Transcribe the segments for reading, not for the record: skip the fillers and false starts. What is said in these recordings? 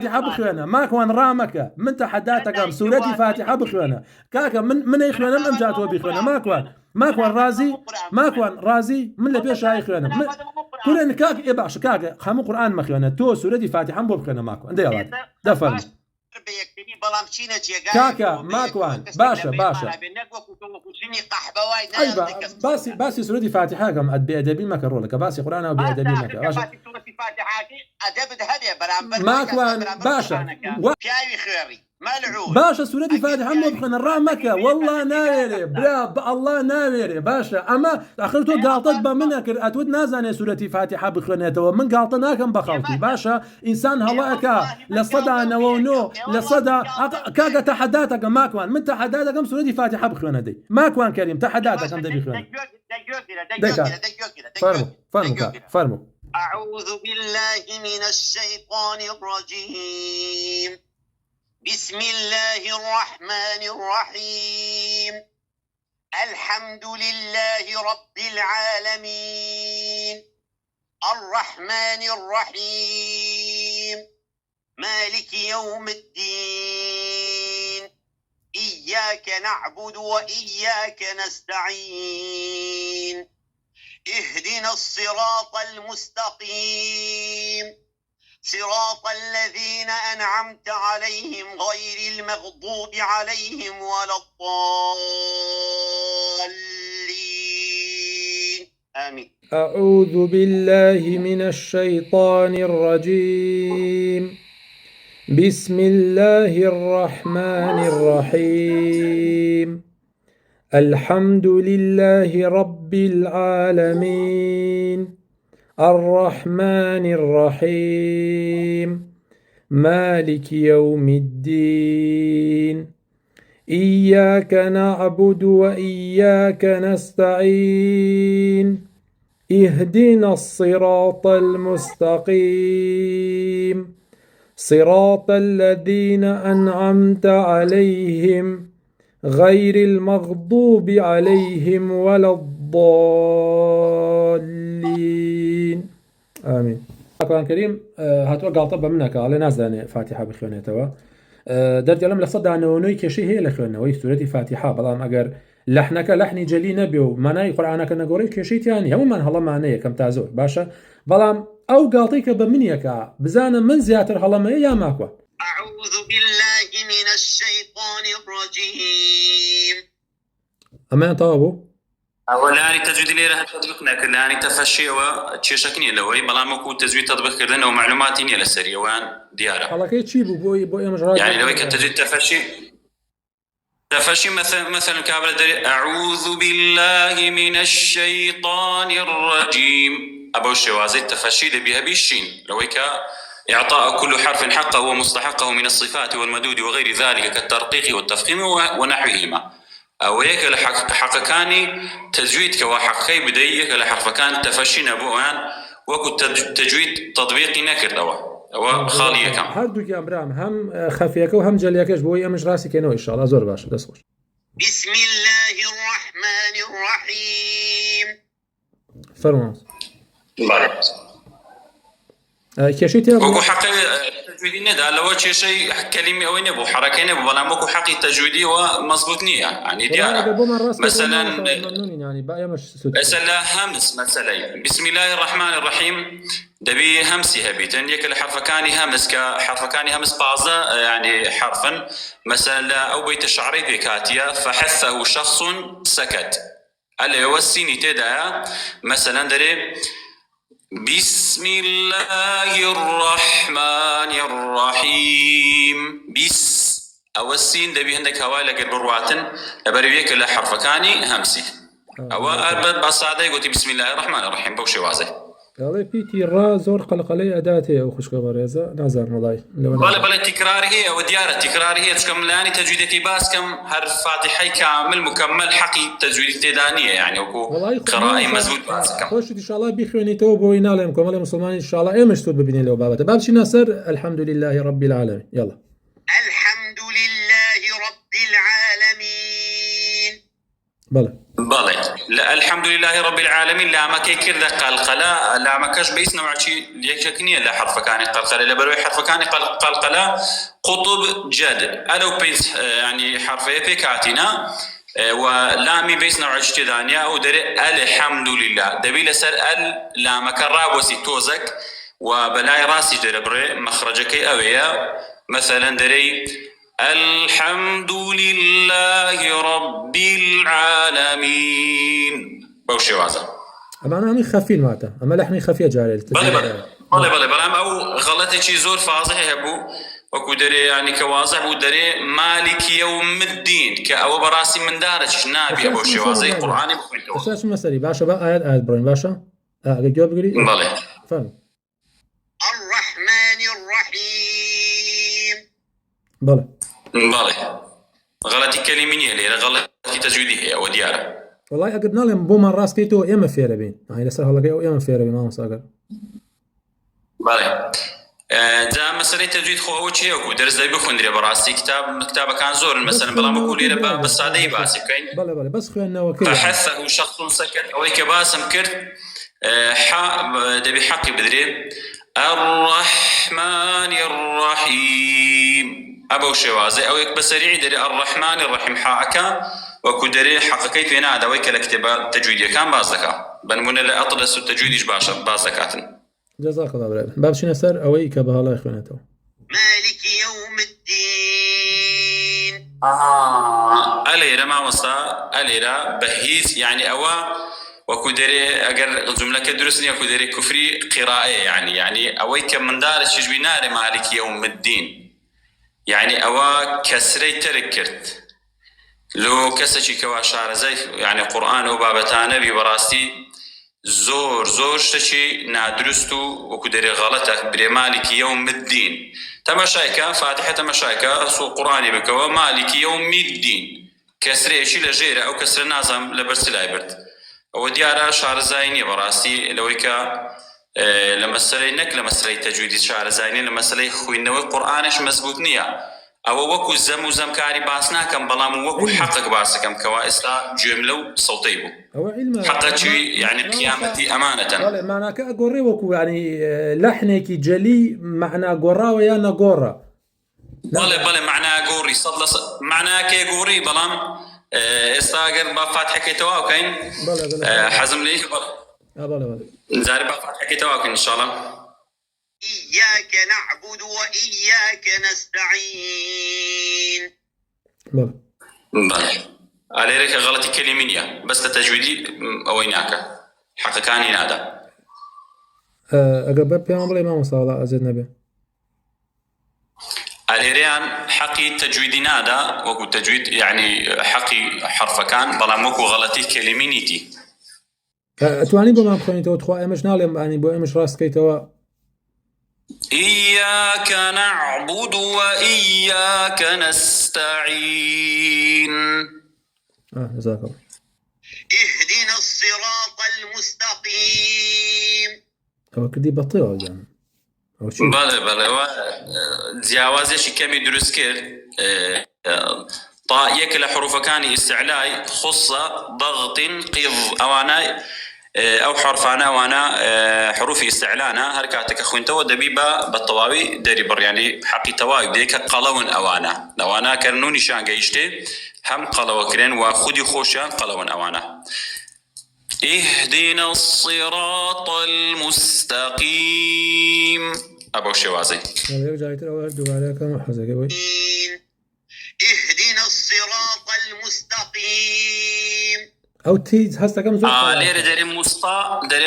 فاتحة بخوانه ماكوان رامك من تحداتك ام سورة فاتحة بخوانه كاكا من يخوانه من امجاته بخوانه ماكوان رازي من اللي بيش هاي خوانه كلنا كاك ابعش كاكا خمو قرآن مخوانه تو سورة فاتحة بخوانه ماكوان ده يلا ده فرم كاكا ماكوان باشا ايوه باسي سورة فاتحة كم بأدبي ما كرولك باسي قرآن او بأدبي ما باشا ماكوان باشا سورة فاتحة مو بخنا الرامك والله ناويري بلا الله ناويري باشا اما اخرته قالطت بمنك اتود نازاني سورة فاتحة بخنيته من قالطنا كم بخلتي باشا انسان هلاك لصدى نونو لصدى كاكا تحداتك ماكوان من تحداتك سورة فاتحة بخنا دي ماكوان كريم تحداتك ام دي بخنا فرمو أعوذ بالله من الشيطان الرجيم بسم الله الرحمن الرحيم الحمد لله رب العالمين الرحمن الرحيم مالك يوم الدين إياك نعبد وإياك نستعين اهدنا الصراط المستقيم صراط الذين أنعمت عليهم غير المغضوب عليهم ولا الضالين آمين. أعوذ بالله من الشيطان الرجيم بسم الله الرحمن الرحيم الحمد لله رب العالمين الرحمن الرحيم مالك يوم الدين إياك نعبد وإياك نستعين اهدنا الصراط المستقيم صراط الذين أنعمت عليهم غير المغضوب عليهم ولا الضالين آمين. القرآن الكريم هاتوقع طبعا منك على ناس يعني فاتحة بخوانيتوا درجة لم لصد عنه نوي كشي هي لخوانه وهي سورة فاتحة بلام أجر لحنك لحني جلي نبيو معناه قرآنك نقولي كشي تاني هم من هلا معناه كم تعزو باشا بلام أو قاطيك بمنيك بزانا من زياتر هلا ما يا ماكوا. أعوذ بالله من الشيطان الرجيم. أما طابو أولاني تزويد لي راه تطبيقنا كلاني تفشي وتشيشكني لوي بلا ماكو تزويد تطبيق كردنا ومعلوماتي ني للسريه وان دياره الله كي تشيبو بوي مجرد يعني لو كتزويد تفشي مثلا كابل دري أعوذ بالله من الشيطان الرجيم أبو الشوازي تفشي بها بالشين لو إعطاء كل حرف حقه ومستحقه من الصفات والمدود وغير ذلك كالترقيق والتفخيم ونحوهما أو هيك لحق كاني تجويد كواحقي بديك لحرف كان تفشينا بوان وكو تجويد تطبيقي نكر أو خالية كم هردوك يا أبرام هم خفيك وهم جليكش بوي أمش راسي كنو إن شاء الله زور باش دسخش. بسم الله الرحمن الرحيم. فرمانس كشيتي وكو حق تجويدي ندا لو شيء كلمه او نبو حركه نبو ولا ماكو حق تجويدي ومضبوط نيه يعني ديار مثلا همس مثلا بسم الله الرحمن الرحيم دبي همسي هبيتن يك الحرف كان همس كحرف كان همس بازا يعني حرفا مثلا او بيت الشعري بكاتيا فحثه شخص سكت الا يوسيني تدا مثلا دري بسم الله الرحمن الرحيم أو السين دبي عندك هواي لقى برواتن أبريك له حرف كاني همسي أو أربد بصعدة قلت بسم الله الرحمن الرحيم بوشي واضح. والله بيتي را زور قلق علي أداته أو خشك بريزة نازل مضاي. ولا تكرار هي أو ديارة تكرار هي تكمل لاني تجويدتي باس كم هر فاتحي كامل مكمل حقي تجويدتي دانية يعني وكو قراءة مزبوط باس كم. خوش إن شاء الله بيخوني توبوا ينالهم كمال المسلمين إن شاء الله إيه مش تود ببني له بابته بابشي ناصر الحمد لله رب العالمين يلا. الحمد لله رب العالمين. بلى. الحمد لله رب العالمين لا ما كيكر قلقلة لا ما كاش بيس نوع شيء ليكنيه لا حرف كان قلقلة لا بروي حرف كان قلقلة قطب جد ألو بيس يعني حرف بيكاتنا ولامي بيس نوع ثانية أو دري الحمد لله دبيل سر لا مكراب وسيتوزك وبلاي راسي دري بري مخرجك أويا مثلا دري الحمد لله رب العالمين بوشي وازا أما أنا عمي خفيل ماتا أما لحني خفية جاري بلى أو غلطي شي زور فاضح يهبو وكو دري يعني كواضح ودري مالك يوم الدين كأو براسي من دارج نابي أبو شوازي قرآني بخوين أساس مسألة باشا بقى آيات برين باشا جواب قولي بلى فهم الرحمن الرحيم بلى غلطي كلميني اللي غلطي تجويدي هي وديارة والله أقدنا لهم بوما راس كيتو يا ما فيرا بين هاي لسه هلا جاي يا ما فيرا بين ما مساقر بلى دا مسألة تجويد خو أول شيء وكو درس ذي بخوندري براسي كتابة كان زور مثلا بلا مقولي لبا بس هذا يباسي كاين بلى بس خلينا وكذا فحثه شخص سكت أو كباسم كرت دبي حقي بدري الرحمن الرحيم أبو شوازي أو بسريع دري الرحمن الرحيم حاكا وكو دري حقكيت في نادا ويك الكتابة تجويدية كان بازكا بنقول لا أطلس التجويد باشا بازكاتن جزاك الله خير باب شنو سر أويك بهلا إخوانته مالك يوم الدين أليرا ما وصا أليرا بهيس يعني أوا وكدري أجر جملة كدرسني وكدري كفري قراءة يعني أويك من دار الشجبي نار مالك يوم الدين يعني أوا كسري تركرت لو كسشي كواشار زي يعني قرآن وبابتانا ببراستي زور شتشي نادرستو وكدري غلطك برمالك يوم الدين تمشايكا فاتحة تمشايكا سو قرآني بكوا مالك يوم الدين كسري شي لجيرة أو كسر نازم لبرسلاي برد وديارة شعر زايني براسي لويكا لمسألة لمسألة تجويد شعر زايني لمسألة خوينوي قرآنش مزبوط نية أو وكو زم كاري باسنا كم بلام وكو حقك باسكم كوائستا جملة صوتيبو حقك يعني قيامتي أمانة معنى كأقوري وكو يعني لحنك جلي معنى قورا ويا نقورا بلى معنى قوري معنى كي قوري بلام استاجر بفاتحة كتوا وكين حزم لي بلى زاري بفاتحة كتوا وكين إن شاء الله إياك نعبد وإياك نستعين بلى عليك غلطي كلمينية بس تجويدي أويناك حق كان ينادى أقرب بيان ما مصالة أزيد نبي عليريان حقي تجويدي نادى وكو تجويد يعني حقي حرف كان بلا موكو غلطي كلمينيتي تواني بما بخوني تو تخوا إمش نالم يعني بو إمش راس كي توا إياك نعبد وإياك نستعين جزاك الله اهدنا الصراط المستقيم هو كدي بطيء يعني بله جیاوازێکی کەمی دروست کرد تا یەک لە حروفەکانی استعلاء خصە ضغط قض ئەوانە ئەو حرفانە ئەوانە حروفی استعلاءە هەر کاتێکە خوێنتەوە دەبی بە تەواوی دەری بڕیانی حەقی تەواوی بدەیت کە قەڵەون ئەوانە کە نونیشان گەیشتێ هەم قەڵەوەکرێن و خودی خۆشیان قەڵەون ئەوانە اهدنا الصراط المستقيم أبو شوازي اهدنا الصراط المستقيم أو تيز هسه كم زوج لير داري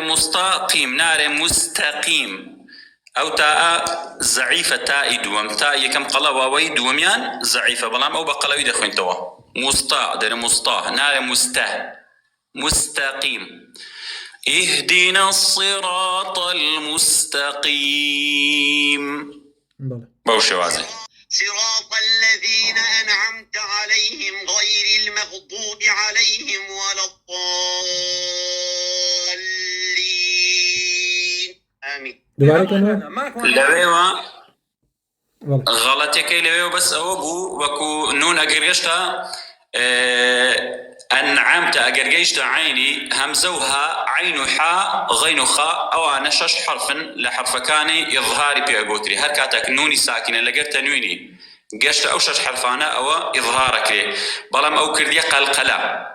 مستقيم نار مستقيم أو تاء زعيفة تاء دوم تاء كم قلوا ويد وميان زعيفة بلام أو بقلوي دخوين توا مستا داري مستا نار مستقيم اهدنا الصراط المستقيم بوشوازي صراط الذين أنعمت عليهم غير المغضوب عليهم ولا الضالين آمين لبيوا غلطي كي لبيوا بس أو بو وكو نون أقريشتا أنعمت أجرجيشت عيني همزوها عين حاء غين خاء أو أنا شش حرف لحرف كاني إظهاري بيقوتري هركاتك نوني ساكنة لقرت نويني قشت أو شش حرفانا أو إظهارك لي بلام أو كردية قلقلة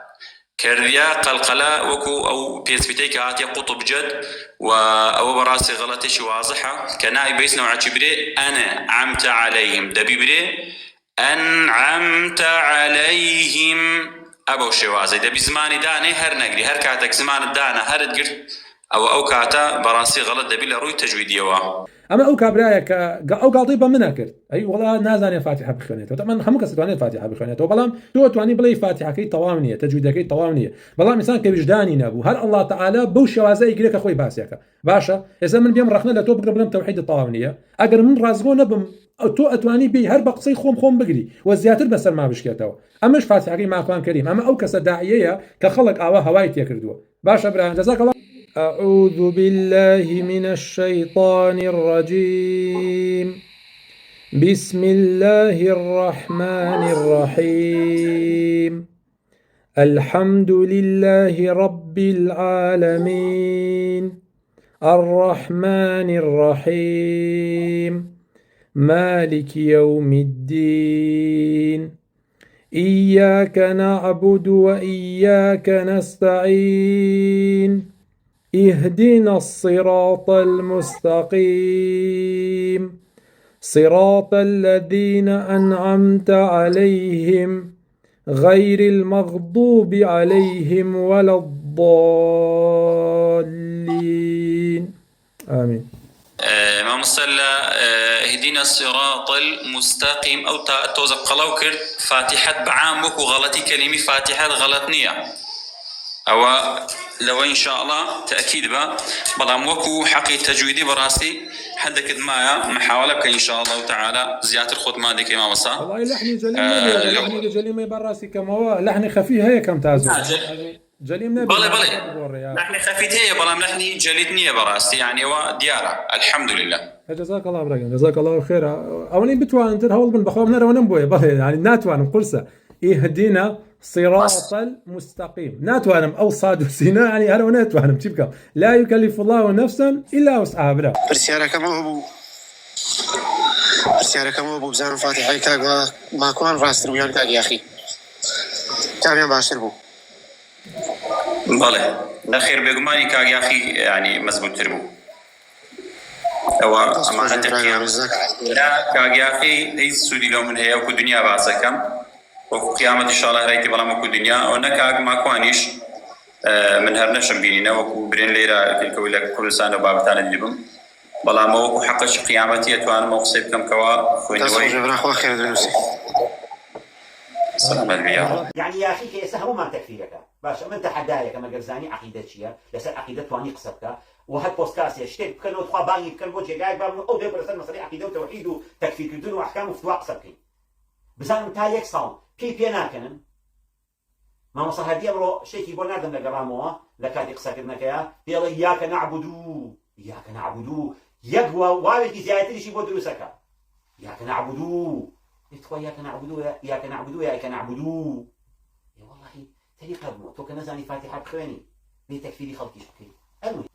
كردية قلقلة وكو أو بيسبيتيك هاتي قطب جد أو براسي غلطي واضحة كناي بيس نوع بري أنا عمت عليهم دبي بري أنعمت عليهم أبو شوازي دبي زماني داني هر نقري هر كاتك زمان الدانا هر تقر أو كاتا براسي غلط دبي لروي تجويدية أما أو كابرايك أو قاطيبة مناكر أي والله نازاني فاتحة بخونيته طبعا خمك استواني فاتحة بخونيته بلام تو تواني بلاي فاتحة كي طوامنية تجويدها كي طوامنية بلام إنسان كبجداني نابو هل الله تعالى بو شوازي يقولك أخوي باسيك باشا إذا من بيم رخنا لتو بقرب لهم توحيد الطوامنية أقر من رازقون نبم تو أتواني بي هر بقصي خوم بقري والزياتر بس ما بشكيتوا أماش فاتحة كي مع قرآن كريم أما أو كسداعية كخلق أوا هوايتي يكردوا باشا برا جزاك الله. أعوذ بالله من الشيطان الرجيم بسم الله الرحمن الرحيم الحمد لله رب العالمين الرحمن الرحيم مالك يوم الدين إياك نعبد وإياك نستعين اهدنا الصراط المستقيم صراط الذين أنعمت عليهم غير المغضوب عليهم ولا الضالين آمين. ما مصلى اهدنا الصراط المستقيم أو توزق قلوكر فاتحة بعامك وغلطي كلمة فاتحة غلط نية أو لو إن شاء الله تأكيد بلام وكو حقي تجويدي براسي حدك معايا محاولة إن شاء الله تعالى زيادة الخط مادك إمام الصلاة والله لحني جليم لحني جليم براسي كما هو لحني خفيف هي كم تازو جليم نبي بلى لحني خفيف هي بلام لحني جليتني براسي يعني وديارة الحمد لله. جزاك الله بركة جزاك الله خير أولي بتوان أنت هول من بخوف نرى ونبوي بلى يعني ناتوان قرصة اهدنا صراط المستقيم ناتوانم أو صاد وسينا يعني هذا وناتوانم تبقى لا يكلف الله نفسا إلا وسعها بلا برسيارة كم أبو بزان فاتحة كاغا ما كون راستر ويان كاغ يا أخي كان باشر بو بلى الأخير بيجماني كاغ يا أخي يعني مزبوط تربو أو أمانة لا كاغ يا أخي هي السودي لو من هي وكل دنيا بعسكم وقيامة إن شاء الله رأيت بلا مكو الدنيا ونكاغ ما كوانيش من هرنشم بيننا وكو برين ليرة تلك ولا كل سنة بابتان الجبم بلا ما وكو حقش قيامتي أتوانا موقصيب كم كوا خوين دوي تصور خير دروسي سلام البيار يعني يا أخي كيسا هو ما تكفيك باش من تحدايا كما قرزاني عقيدة شيا لسر عقيدة تواني قصبك وهاد بوستكاست يشتغل بكلمة تخوا باغي بكلمة جاي بام أو ده برسل مصري عقيدة وتوحيد وتكفير كدون وأحكام وفتوى قصبك بزان تا يك ساڵ پێی ناکەنن مامۆستا هەردی ئەمڕۆ شتێکی بۆ ناردم لەگەڕامەوە لە کاتی قسەکردنەکەیە پێڵێ یاکە نەعبودو یەک واوێکی زیاتریشی بۆ دروستەکە یاکە نەعبودو لێتخوا یاکە نەعبودو والله طریقە بوو تۆ کە نەزانی فاتحە بخوێنی لێ تەکفیری خەڵکیش بکەی ئەلمهم